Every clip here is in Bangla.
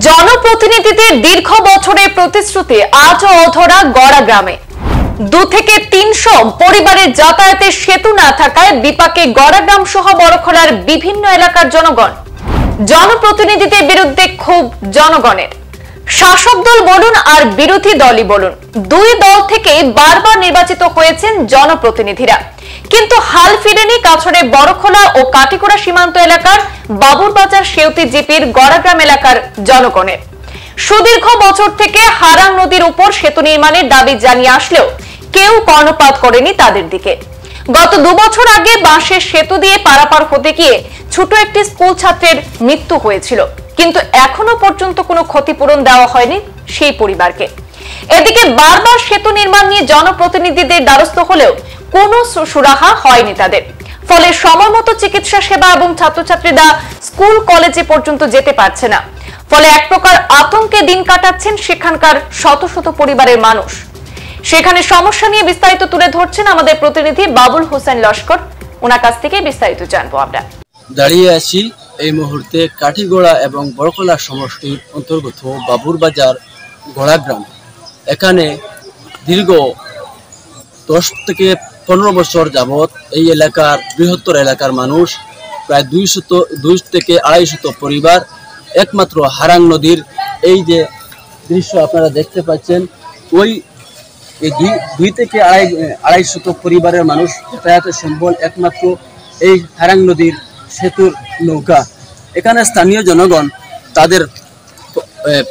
জনপ্রতিনিধিদের দীর্ঘ বছরের প্রতিশ্রুতি আজও অধরা গড়া গ্রামে 2 থেকে 300 পরিবারের যাতায়াতের সেতু না থাকায় বিপাকে গড়াগ্রাম সহ বড়খলার বিভিন্ন এলাকার জনগণ। জনপ্রতিনিধিদের বিরুদ্ধে ক্ষোভ জনগণের। শাসক দল বলুন আর বিরোধী দলই বলুন, দুই দল থেকে বারবার নির্বাচিত হয়েছেন জনপ্রতিনিধিরা, কিন্তু হাল ফিরেনি কাছড়ে বড়খলা ও কাটিগড়া সীমান্ত এলাকার বাবুরবাজার সেউতি জিপির গড়াগ্রাম এলাকার জনগণের। সুদীর্ঘ বছর থেকে হারাং নদীর উপর সেতু নির্মাণের দাবি জানিয়ে আসলেও কেউ কর্ণপাত করেনি তাদের দিকে। গত 2 বছর আগে বাঁশের সেতু দিয়ে পারাপার হতে গিয়ে ছোট একটি স্কুল ছাত্রের মৃত্যু হয়েছিল, কিন্তু এখনো পর্যন্ত কোনো ক্ষতিপূরণ দেওয়া হয়নি সেই পরিবারকে। এদিকে বারবার সেতু নির্মাণ নিয়ে জনপ্রতিনিধিদের দ্বারস্থ হলেও কোনো সুরাহা হয়নি তাদের, ফলে সময়মতো চিকিৎসা সেবা এবং ছাত্রছাত্রীরা স্কুল কলেজে পর্যন্ত যেতে পারছে না। ফলে এক প্রকার আতঙ্কে দিন কাটাচ্ছেন সেখানকার শত শত পরিবারের মানুষ। সেখানে সমস্যা নিয়ে বিস্তারিত তুলে ধরছেন আমাদের প্রতিনিধি বাবুল হোসেন লস্কর। ওনার কাছ থেকে বিস্তারিত জানবো আমরা। দাঁড়িয়ে আছি এই মুহূর্তে কাঠিগড়া এবং বড়খলা সমষ্টির অন্তর্গত বাবুরবাজার গড়াগ্রাম। এখানে দীর্ঘ 10 থেকে 15 বছর যাবৎ এই এলাকার বৃহত্তর এলাকার মানুষ প্রায় 200 থেকে 250 পরিবার একমাত্র হারাং নদীর এই যে দৃশ্য আপনারা দেখতে পাচ্ছেন, ওই 2 থেকে 250 পরিবারের মানুষ যাতায়াতের সম্বল একমাত্র এই হারাং নদীর সেতুর নৌকা। এখানে স্থানীয় জনগণ তাদের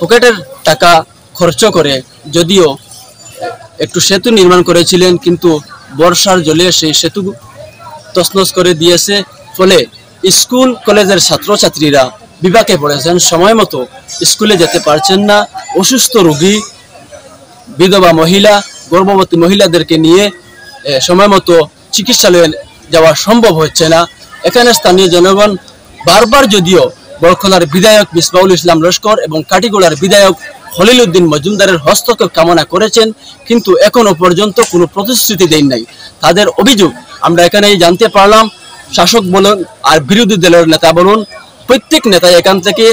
পকেটের টাকা খরচ করে যদিও একটু সেতু নির্মাণ করেছিলেন, কিন্তু বর্ষার জলে সেই সেতু তছনছ করে দিয়েছে। ফলে স্কুল কলেজের ছাত্রছাত্রীরা বিপাকে পড়েছেন, সময় মতো স্কুলে যেতে পারছেন না। অসুস্থ রোগী, বিধবা মহিলা, গর্ভবতী মহিলাদেরকে নিয়ে সময় মতো চিকিৎসালয়ে যাওয়া সম্ভব হচ্ছে না। এখানে স্থানীয় জনগণ বারবার যদিও বড়খলার বিধায়ক মিসবাউল ইসলাম লস্কর এবং কাটিগড়ার বিধায়ক খলিল উদ্দিন মজুমদারের হস্তক্ষেপ কামনা করেছেন, কিন্তু এখনো পর্যন্ত কোনো প্রতিশ্রুতি দেন নাই। তাদের অভিযোগ আমরা এখানে জানতে পারলাম, শাসক বলুন আর বিরোধী দলের নেতা বলুন, প্রত্যেক নেতাই এখান থেকে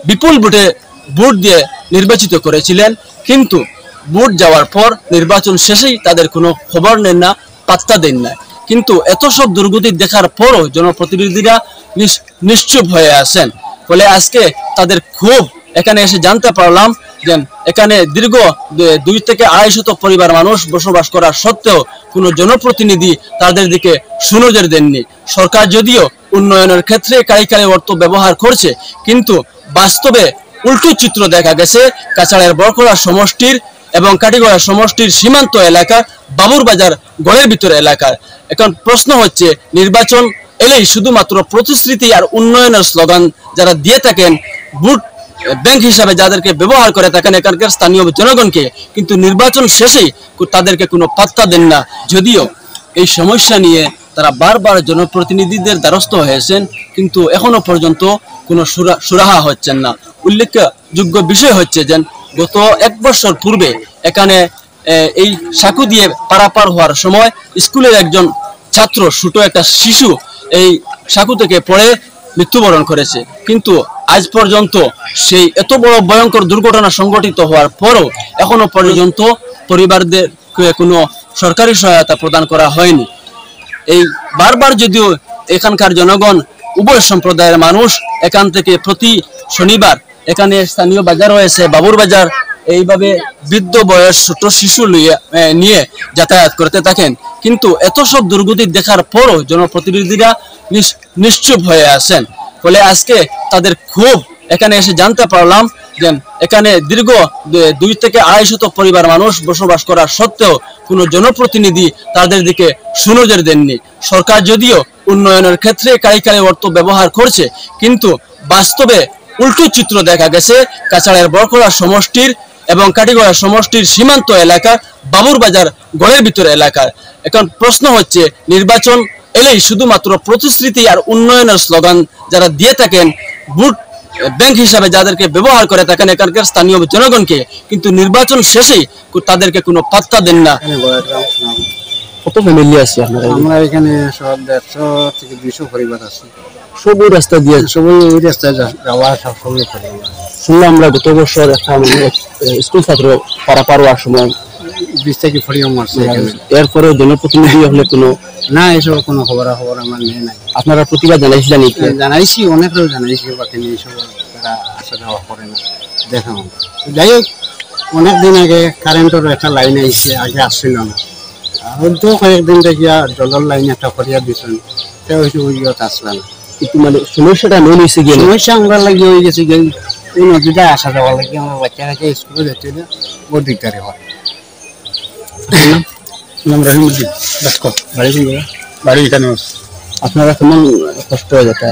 বিপুল ভোট দিয়ে নির্বাচিত করেছিলেন, কিন্তু ভোট যাওয়ার পর নির্বাচন শেষেই তাদের কোনো খবর নেন না, পাত্তা দেন না। কিন্তু এত সব দুর্গতি দেখার পরও জনপ্রতিনিধিরা নিশ্চুপ হয়ে আছেন। ফলে আজকে তাদের খুব এখানে এসে জানতে পারলাম যে এখানে দীর্ঘ 2 থেকে 250 পরিবার মানুষ বসবাস করার সত্ত্বেও কোনো জনপ্রতিনিধি তাদের দিকে সুনজর দেননি। সরকার যদিও উন্নয়নের ক্ষেত্রে কারিগরি অর্থ ব্যবহার করছে, কিন্তু বাস্তবে উল্টো চিত্র দেখা গেছে কাছাড়ের বড়খলা সমষ্টির এবং কাটিগড়া সমষ্টির সীমান্ত এলাকা বাবুরবাজার গড়ের ভিতরে এলাকার। এখন প্রশ্ন হচ্ছে, নির্বাচন এলেই শুধুমাত্র প্রতিশ্রুতি আর উন্নয়নের স্লোগান যারা দিয়ে থাকেন, ভোট ব্যাংক হিসাবে যাদেরকে ব্যবহার করে থাকেন এখানকার স্থানীয় জনগণকে, কিন্তু নির্বাচন শেষেই তাদেরকে কোনো পাত্তা দেন না। যদিও এই সমস্যা নিয়ে তারা বারবার জনপ্রতিনিধিদের দ্বারস্থ হয়েছেন, কিন্তু এখনো পর্যন্ত কোনো সুরাহা হচ্ছেন না। উল্লেখযোগ্য বিষয় হচ্ছে যে গত 1 বছর পূর্বে এখানে এই সাঁকু দিয়ে পারাপার হওয়ার সময় স্কুলের একজন ছাত্র, ছোট একটা শিশু এই সাঁকু থেকে পড়ে মৃত্যুবরণ করেছে, কিন্তু আজ পর্যন্ত সেই এত বড় ভয়ঙ্কর দুর্ঘটনা সংঘটিত হওয়ার পরও এখনো পর্যন্ত পরিবারদের কোনো সরকারি সহায়তা প্রদান করা হয়নি। এই বারবার যদিও এখানকার জনগণ উভয় সম্প্রদায়ের মানুষ এখান থেকে প্রতি শনিবার এখানে স্থানীয় বাজার রয়েছে বাবুরবাজার, এইভাবে বৃদ্ধ বয়স ছোট শিশু নিয়ে যাতায়াত করতে থাকেন, কিন্তু এত সব দুর্গতি দেখার পরও জনপ্রতিনিধিরা নিশ্চুপ হয়ে আছেন। ফলে আজকে তাদের খুব এখানে এসে জানতে পারলাম যে এখানে দীর্ঘ 2 থেকে 250 পরিবার মানুষ বসবাস করার সত্ত্বেও কোনো জনপ্রতিনিধি তাদের দিকে সুনজর দেননি। সরকার যদিও উন্নয়নের ক্ষেত্রে কারিগরি অর্থ ব্যবহার করছে, কিন্তু বাস্তবে উল্টো চিত্র দেখা গেছে কাছাড়ের বড়খলা সমষ্টির এবং কাটিগড়া সমষ্টির সীমান্ত এলাকা বাবুরবাজার গড়ের ভিতরে এলাকার। এখন প্রশ্ন হচ্ছে, নির্বাচন এলেই শুধুমাত্র প্রতিশ্রুতি আর উন্নয়নের স্লোগান যারা দিয়ে থাকেন, ভোট ব্যাংক হিসাবে যাদেরকে ব্যবহার করে থাকেন এখানকার স্থানীয় জনগণকে, কিন্তু নির্বাচন শেষেই তাদেরকে কোনো পাত্তা দেন না। কত ফ্যামিলি আছে আপনারা? আমরা এখানে সব 150 থেকে 200 পরিবার আছে। সব ওই রাস্তা দিয়ে সবাই ওই রাস্তায় যাওয়া সব সবই করে শুনলাম আমরা গত বছর একটা স্কুল ছাত্র পারাপার হওয়ার সময় 20 থেকে 40 মারছে এখানে। এরপরে জনপ্রতিনিধি হলে কোনো না এসব কোনো খবর আমার নেই নাই। আপনারা প্রতিবাদ জানাইছিলেন নাকি? জানাইছি, অনেকেও জানাইছি, বাকি এইসব তারা আসা যাওয়া করে না দেখা। যাই হোক, অনেকদিন আগে কারেন্টের একটা লাইন আইছে, আগে আসছিল না। এখন তো কয়েকদিন দেখিয়া জলের লাইন একটা করিয়া দিচ্ছেন, সে হয়েছে ওই আসলে না। কিন্তু মানে সমস্যাটা মেন হয়েছে গিয়ে সমস্যা আমরা লাগিয়ে হয়ে গেছে গিয়ে এই নদীটা আসা যাওয়া লাগে আমার বাচ্চারাকে স্কুলে যেতে না বহুত দিকদারি হয়। নাম রহিমুদ্দিন লস্কর, বাড়ি এখানে। আপনারা কেমন কষ্ট হয়ে যেতে?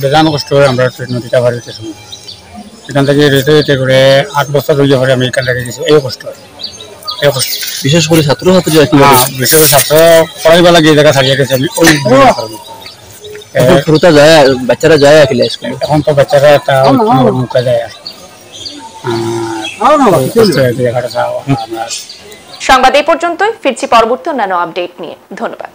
বেজান কষ্ট হয় আমরা নদীটা পার হইতে সময়। এখান থেকে রেতে রেতে করে 8 বছর হয়ে পরে আমি এখান থেকে গেছি। এই কষ্ট হয়, এই কষ্ট। বিশেষ করে ছাত্রছাত্রীরা কি বিশেষ করে ছাত্র পড়াইবেলা গিয়ে জায়গা ছাড়িয়ে গেছে আমি ওই শুরুটা যায়, বাচ্চারা যায় আসলে স্কুলে। এখন তো বাচ্চারা একটা মুখে যায়। সংবাদ এই পর্যন্তই, ফিরছি পরবর্তী অন্যান্য আপডেট নিয়ে। ধন্যবাদ।